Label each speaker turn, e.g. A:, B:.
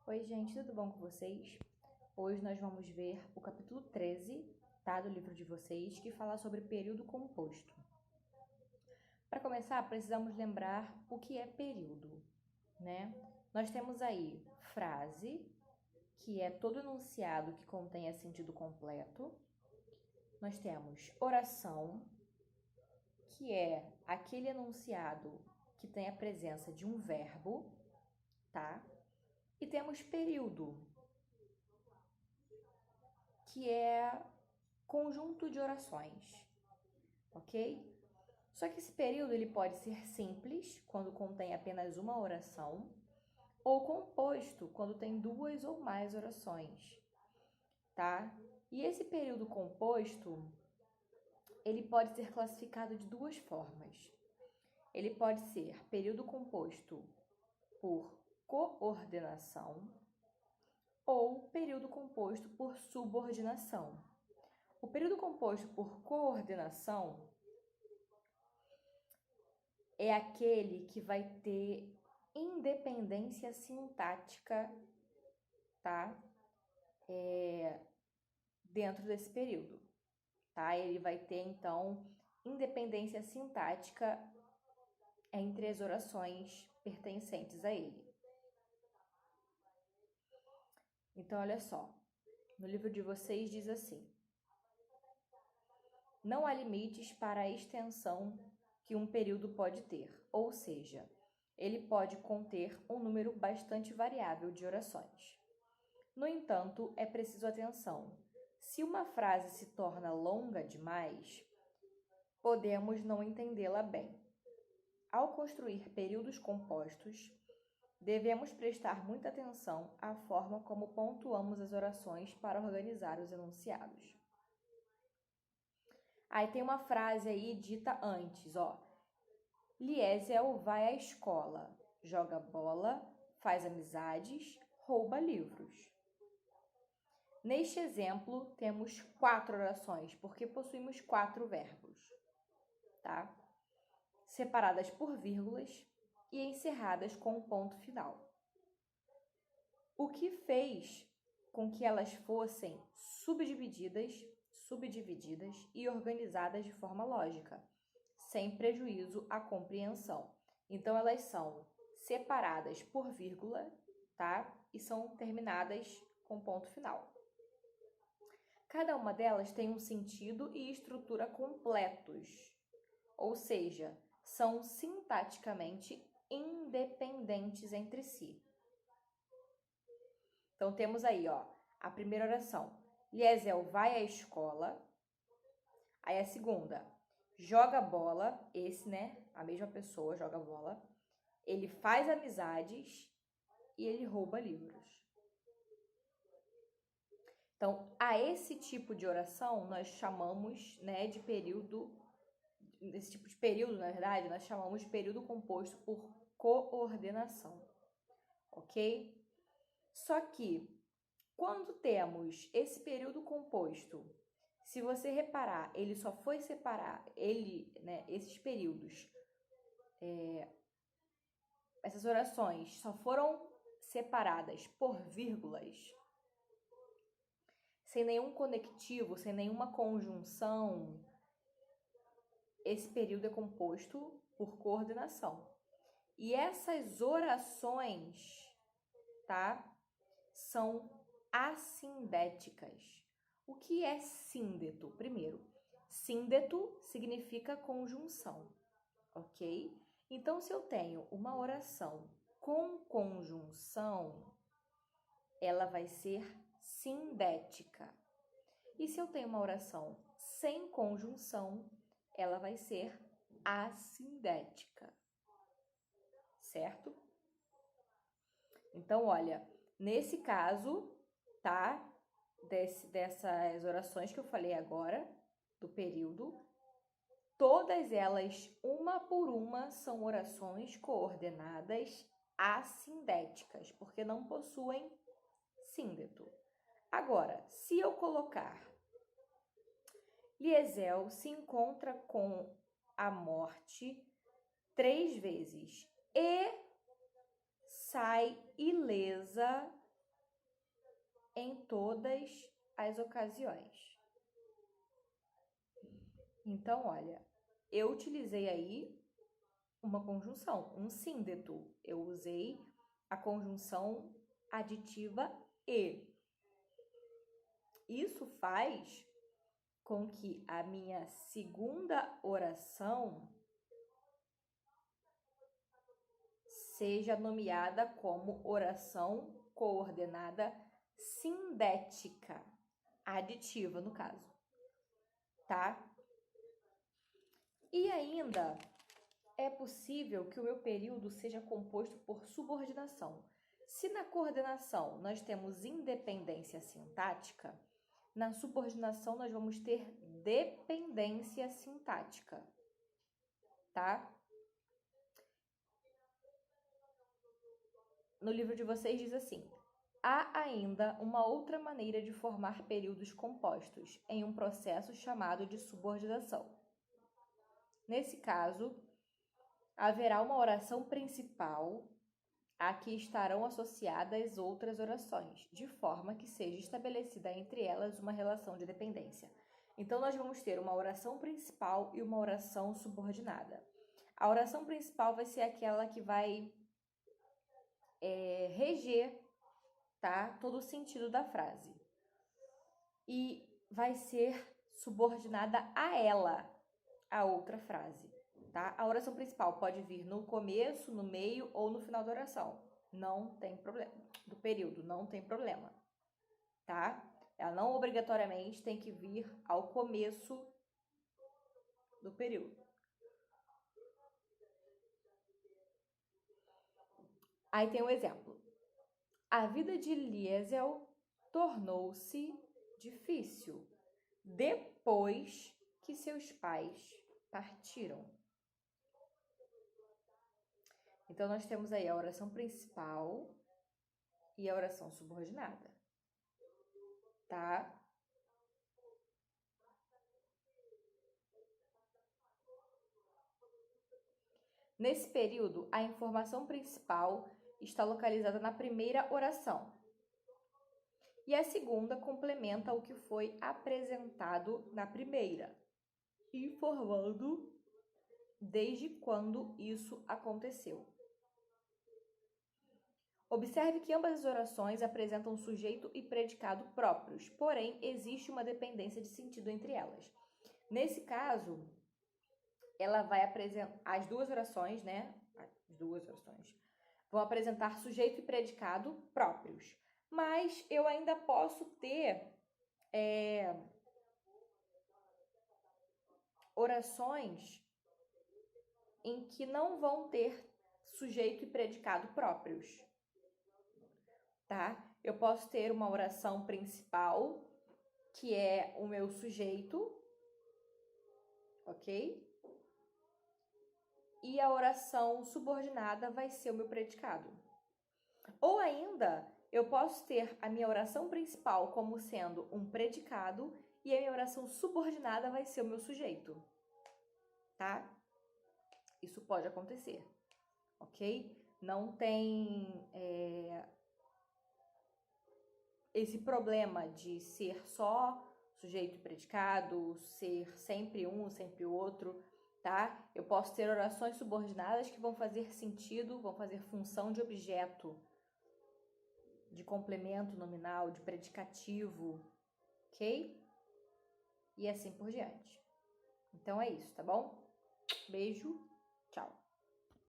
A: Oi, gente, tudo bom com vocês? Hoje nós vamos ver o capítulo 13, tá, do livro de vocês, que fala sobre período composto. Para começar, precisamos lembrar o que é período, né? Nós temos aí frase, que é todo enunciado que contenha sentido completo. Nós temos oração, que é aquele enunciado que tem a presença de um verbo, tá? E temos período, que é conjunto de orações, ok? Só que esse período ele pode ser simples, quando contém apenas uma oração, ou composto, quando tem duas ou mais orações, tá? E esse período composto, ele pode ser classificado de duas formas. Ele pode ser período composto por coordenação ou período composto por subordinação. O período composto por coordenação é aquele que vai ter independência sintática, tá? Dentro desse período, tá? Ele vai ter, então, independência sintática entre as orações pertencentes a ele. Então, olha só, no livro de vocês diz assim: não há limites para a extensão que um período pode ter, ou seja, ele pode conter um número bastante variável de orações. No entanto, é preciso atenção. Se uma frase se torna longa demais, podemos não entendê-la bem. Ao construir períodos compostos, devemos prestar muita atenção à forma como pontuamos as orações para organizar os enunciados. Aí tem uma frase aí dita antes, ó. Liesel vai à escola, joga bola, faz amizades, rouba livros. Neste exemplo, temos 4 orações, porque possuímos 4 verbos, tá? Separadas por vírgulas e encerradas com um ponto final. O que fez com que elas fossem subdivididas e organizadas de forma lógica, sem prejuízo à compreensão. Então, elas são separadas por vírgula, tá? E são terminadas com ponto final. Cada uma delas tem um sentido e estrutura completos, ou seja, são sintaticamente independentes entre si. Então, temos aí, ó, a primeira oração. Liesel vai à escola. Aí a segunda, joga bola. Esse, né, a mesma pessoa joga bola. Ele faz amizades e ele rouba livros. Então, a esse tipo de oração, nós chamamos, né, de período, esse tipo de período, na verdade, nós chamamos de período composto por coordenação, ok? Só que, quando temos esse período composto, se você reparar, ele só foi separar, esses períodos, essas orações só foram separadas por vírgulas, sem nenhum conectivo, sem nenhuma conjunção. Esse período é composto por coordenação. E essas orações, tá, são assindéticas. O que é síndeto? Primeiro, síndeto significa conjunção, ok? Então, se eu tenho uma oração com conjunção, ela vai ser sindética. E se eu tenho uma oração sem conjunção, ela vai ser assindética, certo? Então, olha, nesse caso, tá? Dessas orações que eu falei agora, do período, todas elas, uma por uma, são orações coordenadas assindéticas, porque não possuem síndeto. Agora, se eu colocar Liesel se encontra com a morte 3 vezes e sai ilesa em todas as ocasiões. Então, olha, eu utilizei aí uma conjunção, um síndeto. Eu usei a conjunção aditiva e. Isso faz com que a minha segunda oração seja nomeada como oração coordenada sindética, aditiva no caso, tá? E ainda é possível que o meu período seja composto por subordinação. Se na coordenação nós temos independência sintática, na subordinação nós vamos ter dependência sintática, tá? No livro de vocês diz assim: há ainda uma outra maneira de formar períodos compostos em um processo chamado de subordinação. Nesse caso, haverá uma oração principal a que estarão associadas outras orações, de forma que seja estabelecida entre elas uma relação de dependência. Então, nós vamos ter uma oração principal e uma oração subordinada. A oração principal vai ser aquela que vai reger, tá, todo o sentido da frase. E vai ser subordinada a ela, a outra frase. Tá? A oração principal pode vir no começo, no meio ou no final da oração. Não tem problema. Do período, não tem problema. Tá? Ela não obrigatoriamente tem que vir ao começo do período. Aí tem um exemplo. A vida de Liesel tornou-se difícil depois que seus pais partiram. Então, nós temos aí a oração principal e a oração subordinada, tá? Nesse período, a informação principal está localizada na primeira oração. E a segunda complementa o que foi apresentado na primeira, informando desde quando isso aconteceu. Observe que ambas as orações apresentam sujeito e predicado próprios, porém existe uma dependência de sentido entre elas. Nesse caso, ela vai apresentar as duas orações, né? As duas orações vão apresentar sujeito e predicado próprios, mas eu ainda posso ter orações em que não vão ter sujeito e predicado próprios. Tá? Eu posso ter uma oração principal, que é o meu sujeito, ok? E a oração subordinada vai ser o meu predicado. Ou ainda, eu posso ter a minha oração principal como sendo um predicado e a minha oração subordinada vai ser o meu sujeito, tá? Isso pode acontecer, ok? Não tem esse problema de ser só sujeito e predicado, ser sempre um, sempre o outro, tá? Eu posso ter orações subordinadas que vão fazer sentido, vão fazer função de objeto, de complemento nominal, de predicativo, ok? E assim por diante. Então é isso, tá bom? Beijo, tchau!